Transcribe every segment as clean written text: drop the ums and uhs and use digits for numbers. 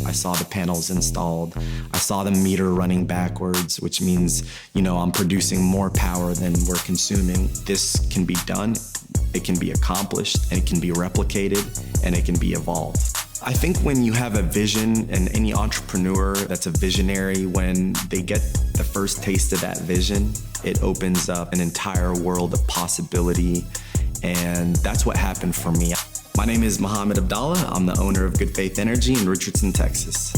I saw the panels installed. I saw the meter running backwards, which means, I'm producing more power than we're consuming. This can be done, it can be accomplished, and it can be replicated, and it can be evolved. I think when you have a vision, and any entrepreneur that's a visionary, when they get the first taste of that vision, it opens up an entire world of possibility, and that's what happened for me. My name is Mohammed Abdalla. I'm the owner of Good Faith Energy in Richardson, Texas.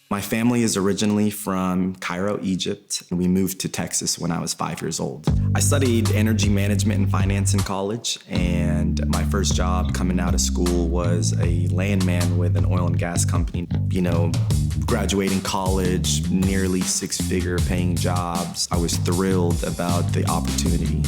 My family is originally from Cairo, Egypt, and we moved to Texas when I was 5 years old. I studied energy management and finance in college, and my first job coming out of school was a landman with an oil and gas company. Graduating college, nearly six-figure paying jobs. I was thrilled about the opportunity.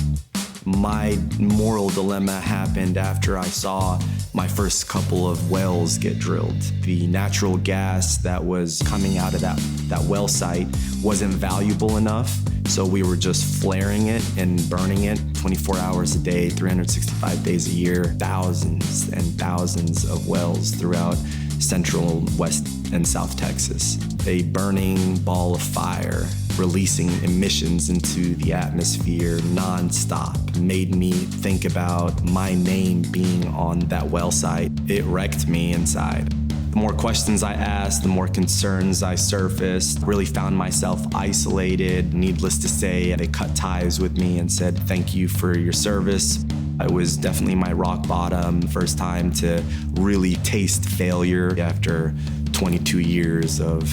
My moral dilemma happened after I saw my first couple of wells get drilled. The natural gas that was coming out of that well site wasn't valuable enough, so we were just flaring it and burning it 24 hours a day, 365 days a year, thousands and thousands of wells throughout Central, West, and South Texas. A burning ball of fire, releasing emissions into the atmosphere nonstop, made me think about my name being on that well site. It wrecked me inside. The more questions I asked, the more concerns I surfaced. Really found myself isolated. Needless to say, they cut ties with me and said, "Thank you for your service." It was definitely my rock bottom, first time to really taste failure after 22 years of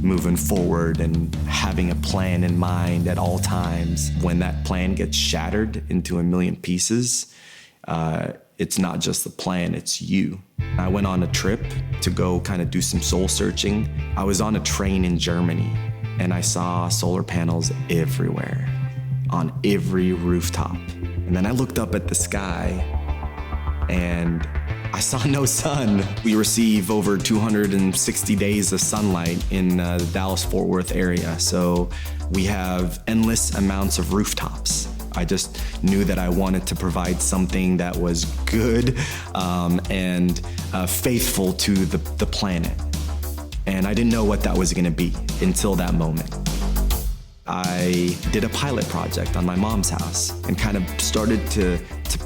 moving forward and having a plan in mind at all times. When that plan gets shattered into a million pieces, it's not just the plan, it's you. I went on a trip to go kind of do some soul searching. I was on a train in Germany and I saw solar panels everywhere, on every rooftop. And then I looked up at the sky and I saw no sun. We receive over 260 days of sunlight in the Dallas-Fort Worth area, so we have endless amounts of rooftops. I just knew that I wanted to provide something that was good and faithful to the planet. And I didn't know what that was gonna be until that moment. I did a pilot project on my mom's house and kind of started to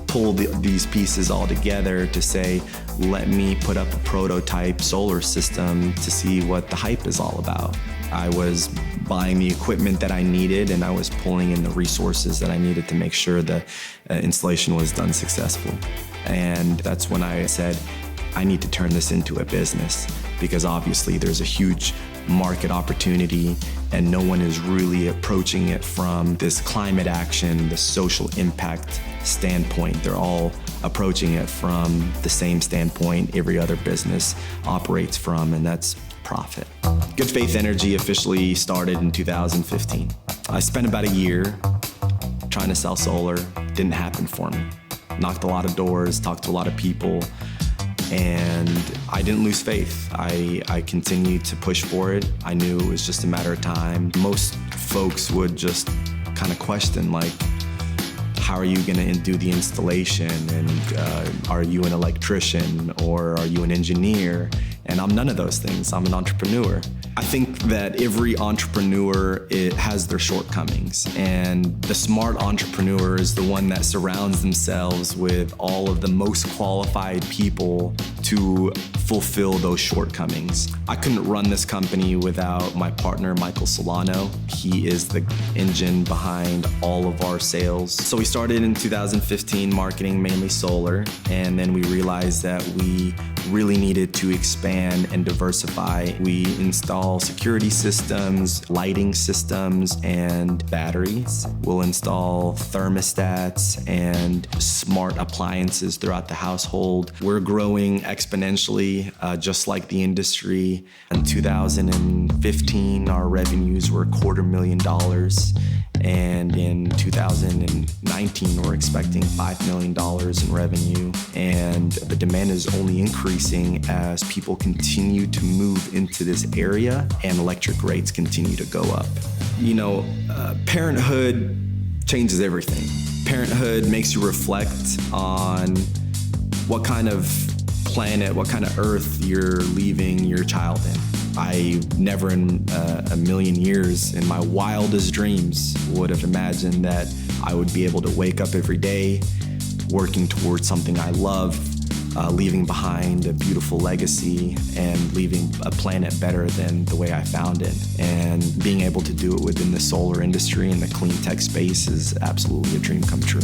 pull these pieces all together to say, let me put up a prototype solar system to see what the hype is all about. I was buying the equipment that I needed and I was pulling in the resources that I needed to make sure the installation was done successfully. And that's when I said, I need to turn this into a business, because obviously there's a huge market opportunity and no one is really approaching it from this climate action, the social impact standpoint. They're all approaching it from the same standpoint every other business operates from, and that's profit. Good Faith Energy officially started in 2015. I spent about a year trying to sell solar. Didn't happen for me. Knocked a lot of doors, talked to a lot of people, and I didn't lose faith. I continued to push for it. I knew it was just a matter of time. Most folks would just kind of question, like, how are you gonna do the installation? And are you an electrician or are you an engineer? And I'm none of those things. I'm an entrepreneur. I think that every entrepreneur, it has their shortcomings, and the smart entrepreneur is the one that surrounds themselves with all of the most qualified people to fulfill those shortcomings. I couldn't run this company without my partner, Michael Solano. He is the engine behind all of our sales. So we started in 2015 marketing mainly solar, and then we realized that we really needed to expand and diversify. We install security systems, lighting systems, and batteries. We'll install thermostats and smart appliances throughout the household. We're growing exponentially, just like the industry. In 2015, our revenues were $250,000. And in 2019, we're expecting $5 million in revenue. And the demand is only increasing as people continue to move into this area and electric rates continue to go up. You know, parenthood changes everything. Parenthood makes you reflect on what kind of planet, what kind of earth you're leaving your child in. I never in a million years, in my wildest dreams, would have imagined that I would be able to wake up every day working towards something I love, leaving behind a beautiful legacy and leaving a planet better than the way I found it. And being able to do it within the solar industry and the clean tech space is absolutely a dream come true.